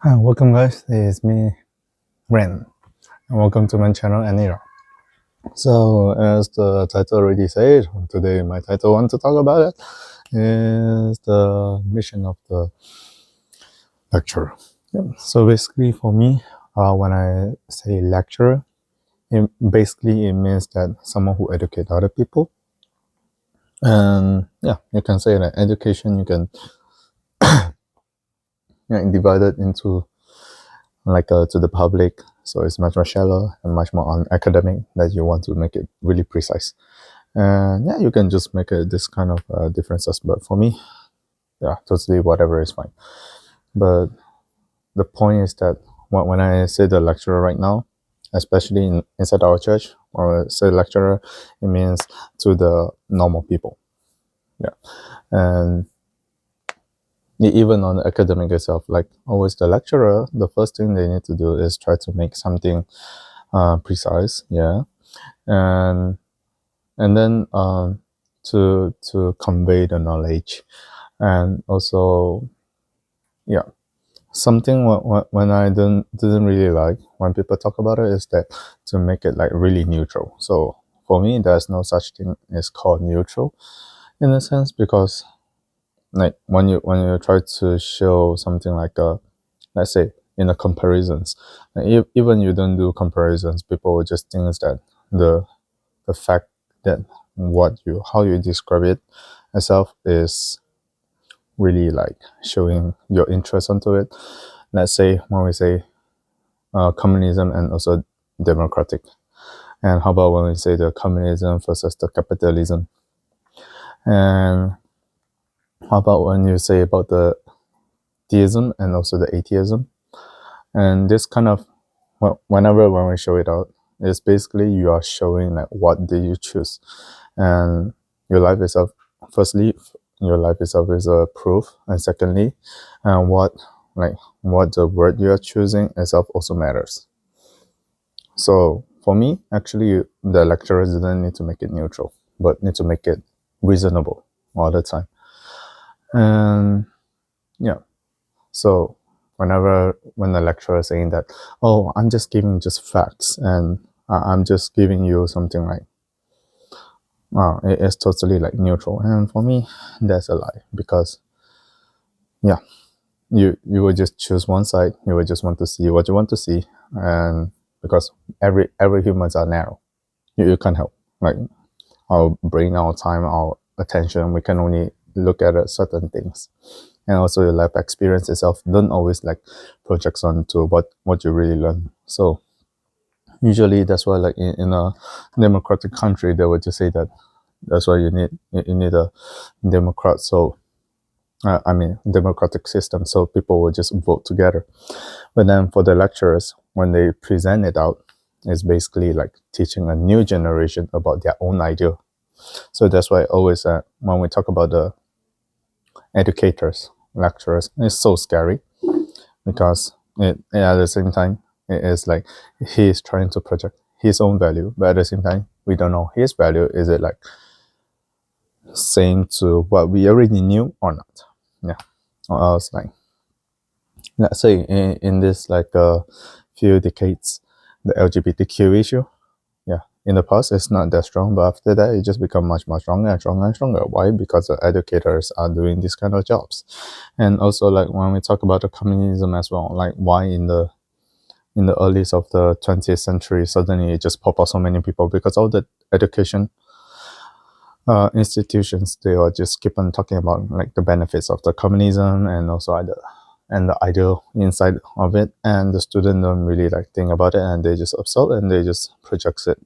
Hi, welcome guys, it's me, Ren, and welcome to my channel, Anira. So, as the title already said, today my title want to talk about it is the mission of the lecturer. Yep. So basically for me, when I say lecturer, it means that someone who educate other people. And yeah, you can say that education, you can divide it into to the public, so it's much more shallow and much more on academic that you want to make it really precise. And yeah, you can just make this kind of differences, but for me, yeah, totally whatever is fine. But the point is that when I say the lecturer right now, especially inside our church, or say lecturer, it means to the normal people. Yeah. And even on the academic itself, like always the lecturer, the first thing they need to do is try to make something precise, yeah, and then to convey the knowledge, and also yeah, something when I didn't really like when people talk about it is that to make it like really neutral. So for me, there's no such thing as called neutral in a sense, because like when you try to show something like a, let's say, in the comparisons, like even you don't do comparisons, people will just think that the the fact that how you describe it itself is really like showing your interest onto it. Let's say when we say communism and also democratic, and how about when we say the communism versus the capitalism, and how about when you say about the theism and also the atheism, and this kind of, whenever when we show it out, it's basically you are showing like what do you choose, and your life itself. Firstly, your life itself is a proof, and secondly, what like what the word you are choosing itself also matters. So for me, actually, the lecturers didn't need to make it neutral, but need to make it reasonable all the time. And yeah, so when the lecturer is saying that, oh, I'm just giving just facts, and I'm just giving you something like, it's totally like neutral. And for me, that's a lie, because yeah, you will just choose one side. You will just want to see what you want to see, and because every humans are narrow, you can't help, like our brain, our time, our attention, we can only look at certain things. And also your life experience itself don't always like projects onto what you really learn. So usually that's why like in a democratic country, they would just say that that's why you need a democrat. So I mean democratic system, so people will just vote together. But then for the lecturers, when they present it out, it's basically like teaching a new generation about their own idea. So that's why always when we talk about the educators, lecturers, it's so scary, because at the same time, it is like he's trying to project his own value, but at the same time, we don't know his value. Is it like same to what we already knew or not? Yeah. Or else, like, let's say in this like few decades, the LGBTQ issue, yeah, in the past it's not that strong, but after that it just become much more stronger and stronger and stronger. Why? Because the educators are doing this kind of jobs. And also like when we talk about the communism as well, like why in the earliest of the 20th century suddenly it just pop up so many people, because all the education institutions, they will just keep on talking about like the benefits of the communism, and also the ideal inside of it, and the student don't really like think about it, and they just absorb and they just project it,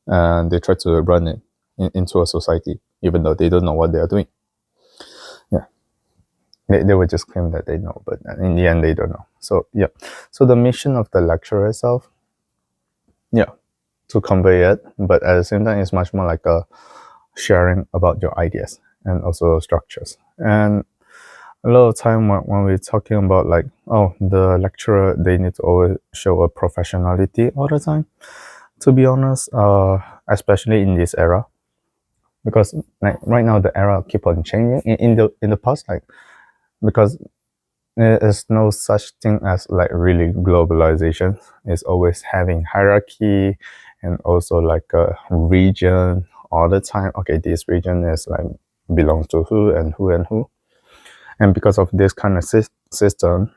and they try to run it into a society, even though they don't know what they are doing. Yeah, they would just claim that they know, but in the end they don't know. So yeah, so the mission of the lecture itself, yeah, to convey it, but at the same time it's much more like a sharing about your ideas and also structures. And a lot of time when we're talking about like, oh, the lecturer, they need to always show a professionality all the time, to be honest, especially in this era, because like right now the era keep on changing. In the past, like, because there is no such thing as like really globalization. It's always having hierarchy and also like a region all the time. Okay, this region is like belongs to who and who and who. And because of this kind of system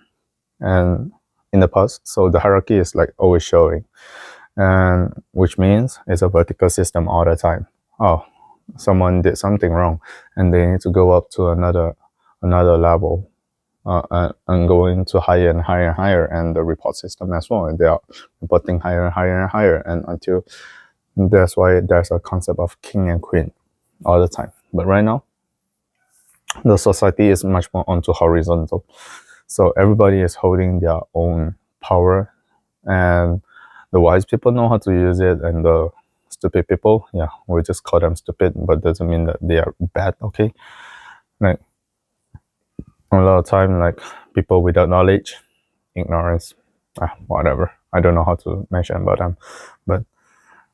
and in the past, so the hierarchy is like always showing, and which means it's a vertical system all the time. Oh, someone did something wrong and they need to go up to another level, and going to higher and higher and higher, and the report system as well, and they are reporting higher and higher and higher, and until that's why there's a concept of king and queen all the time. But right now the society is much more onto horizontal, so everybody is holding their own power, and the wise people know how to use it, and the stupid people, yeah, we just call them stupid, but doesn't mean that they are bad. Okay, like a lot of time, like people without knowledge, ignorance, whatever. I don't know how to mention about them, but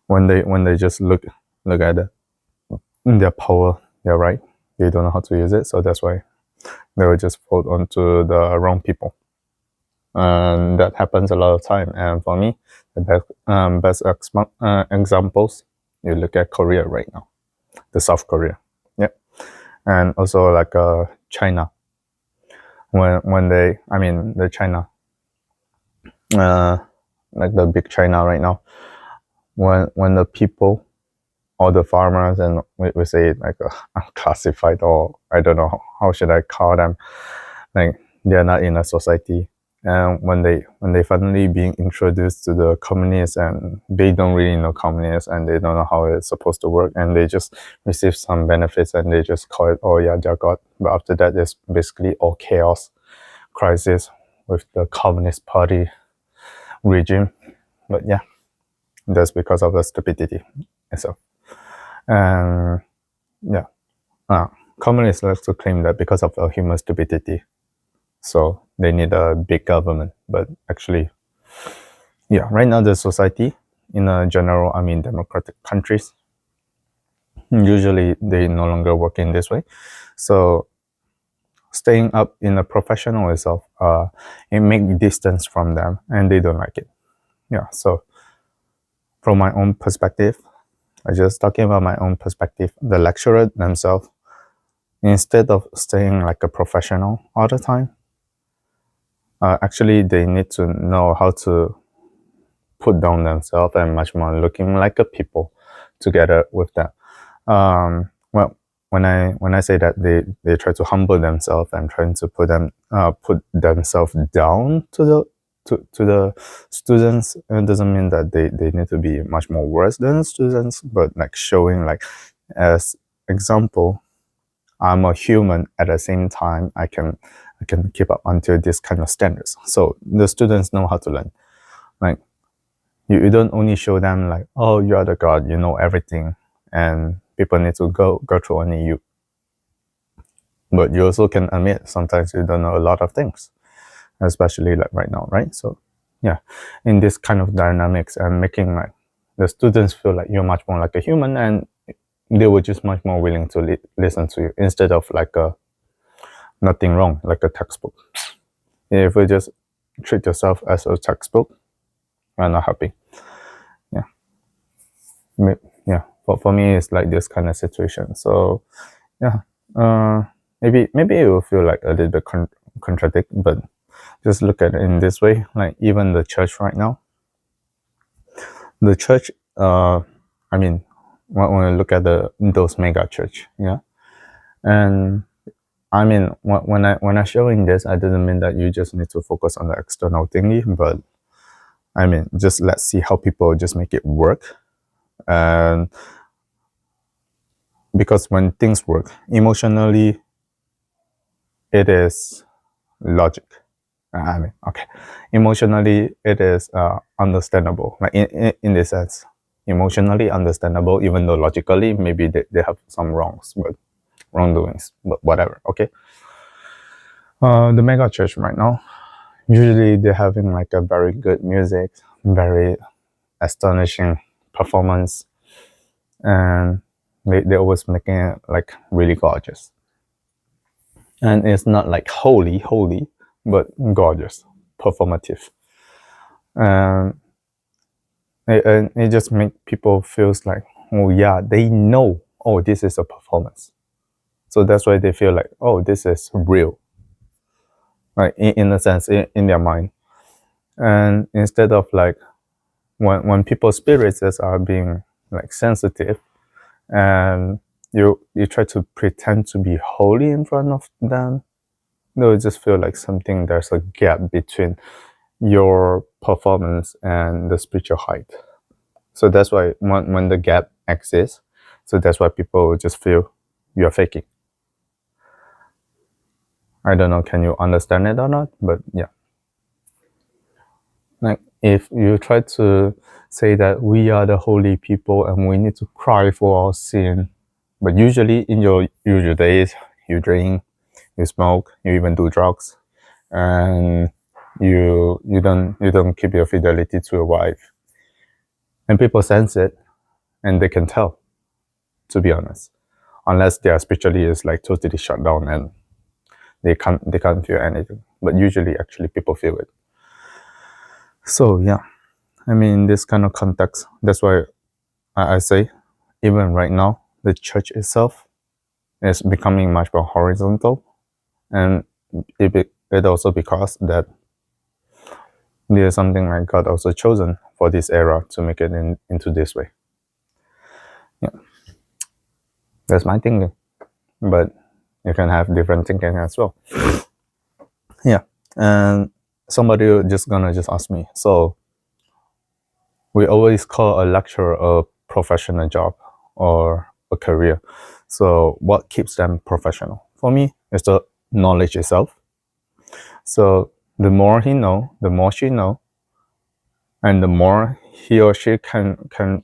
when they just look at their power, they're right. They don't know how to use it, so that's why they will just vote onto the wrong people, and that happens a lot of time. And for me, the best examples, you look at Korea right now, the South Korea, yeah, and also like China. When they, I mean the China, like the big China right now, when the people, all the farmers, and we say it like unclassified, or I don't know how should I call them, like they're not in a society, and when they finally being introduced to the communists, and they don't really know communists, and they don't know how it's supposed to work, and they just receive some benefits, and they just call it, oh yeah, they're God. But after that, it's basically all chaos, crisis with the Communist Party regime. But yeah, that's because of the stupidity itself. And yeah, communists like to claim that because of human stupidity, so they need a big government. But actually, yeah, right now the society in a general, I mean democratic countries, usually they no longer work in this way. So staying up in a professional itself, it make distance from them, and they don't like it. Yeah, so from my own perspective, I just talking about my own perspective. The lecturer themselves, instead of staying like a professional all the time, actually they need to know how to put down themselves and much more looking like a people together with them. Well, when I say that they try to humble themselves and trying to put themselves down to the students, it doesn't mean that they need to be much more worse than students, but like showing like as example, I'm a human. At the same time, I can keep up until this kind of standards. So the students know how to learn. Like you don't only show them like, oh, you are the god, you know everything, and people need to go through only you. But you also can admit sometimes you don't know a lot of things, especially like right now, right? So yeah, in this kind of dynamics and making like the students feel like you're much more like a human, and they were just much more willing to listen to you instead of like a nothing wrong like a textbook. If you just treat yourself as a textbook, you're not happy. Yeah, yeah. For me, it's like this kind of situation. So yeah, maybe it will feel like a little bit contradict, but just look at it in this way. Like even the church right now, the church. I mean, when we look at those mega church, yeah, and I mean, when I showing this, I didn't mean that you just need to focus on the external thingy, but I mean, just let's see how people just make it work, and because when things work emotionally, it is logic. I mean, okay, emotionally it is understandable, like in this sense, emotionally understandable, even though logically maybe they have some wrongdoings, but whatever. Okay, the mega church right now, usually they're having like a very good music, very astonishing performance, and they're always making it like really gorgeous, and it's not like holy, but gorgeous, performative. And it just make people feels like, oh yeah, they know, oh, this is a performance. So that's why they feel like, oh, this is real, like in a sense, in their mind. And instead of like when people's spirits are being like sensitive, and you try to pretend to be holy in front of them, they'll just feel like something, there's a gap between your performance and the spiritual height. So that's why when the gap exists, so that's why people just feel you're faking. I don't know, can you understand it or not? But yeah. Like if you try to say that we are the holy people and we need to cry for our sin, but usually in your usual days, you drink, you smoke, you even do drugs, and you don't keep your fidelity to your wife, and people sense it, and they can tell. To be honest, unless their spirituality is like totally shut down and they can't feel anything. But usually, actually, people feel it. So yeah, I mean, in this kind of context, that's why I say, even right now, the church itself is becoming much more horizontal, and it also because that there's something like God also chosen for this era to make it into this way. Yeah, that's my thinking, but you can have different thinking as well. Yeah, and somebody just gonna just ask me, so we always call a lecturer a professional job or a career. So what keeps them professional? For me, it's the knowledge itself. So the more he know, the more she know, and the more he or she can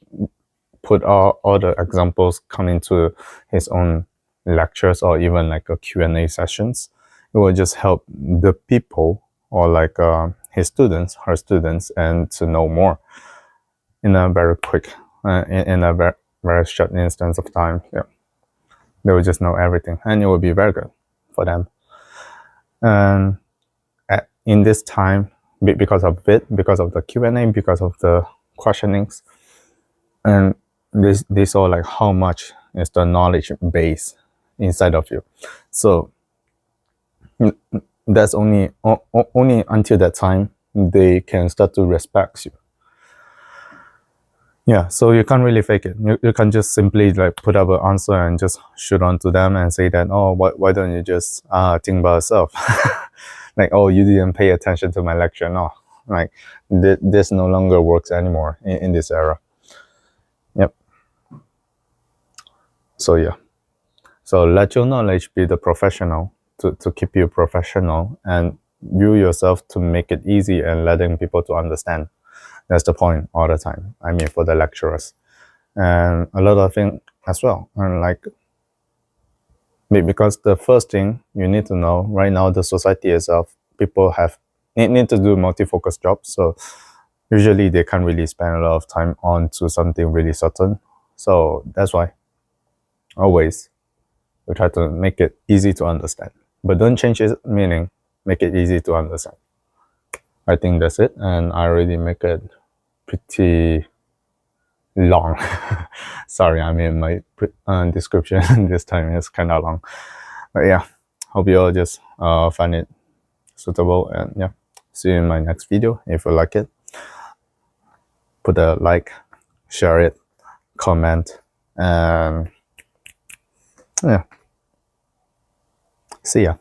put all the examples come into his own lectures or even like a Q&A sessions, it will just help the people or like his students, her students, and to know more in a very quick, in a very short instance of time. Yeah, they will just know everything, and it will be very good for them. And in this time, because of it, because of the Q&A, because of the questionings, and this all like how much is the knowledge base inside of you. So that's only until that time they can start to respect you. Yeah, so you can't really fake it. You can just simply like put up an answer and just shoot on to them and say that, oh, why don't you just think about yourself? Like, oh, you didn't pay attention to my lecture. No, like this no longer works anymore in this era. Yep. So yeah, so let your knowledge be the professional to keep you professional, and you yourself to make it easy and letting people to understand. That's the point all the time. I mean, for the lecturers and a lot of things as well. And like, because the first thing you need to know right now, the society itself, people need to do multi-focus jobs. So usually they can't really spend a lot of time on to something really certain. So that's why always we try to make it easy to understand, but don't change its meaning. Make it easy to understand. I think that's it, and I already make it pretty long. Sorry, I mean my description this time is kind of long, but yeah, hope you all just find it suitable, and yeah, see you in my next video. If you like it, put a like, share it, comment, and yeah, see ya.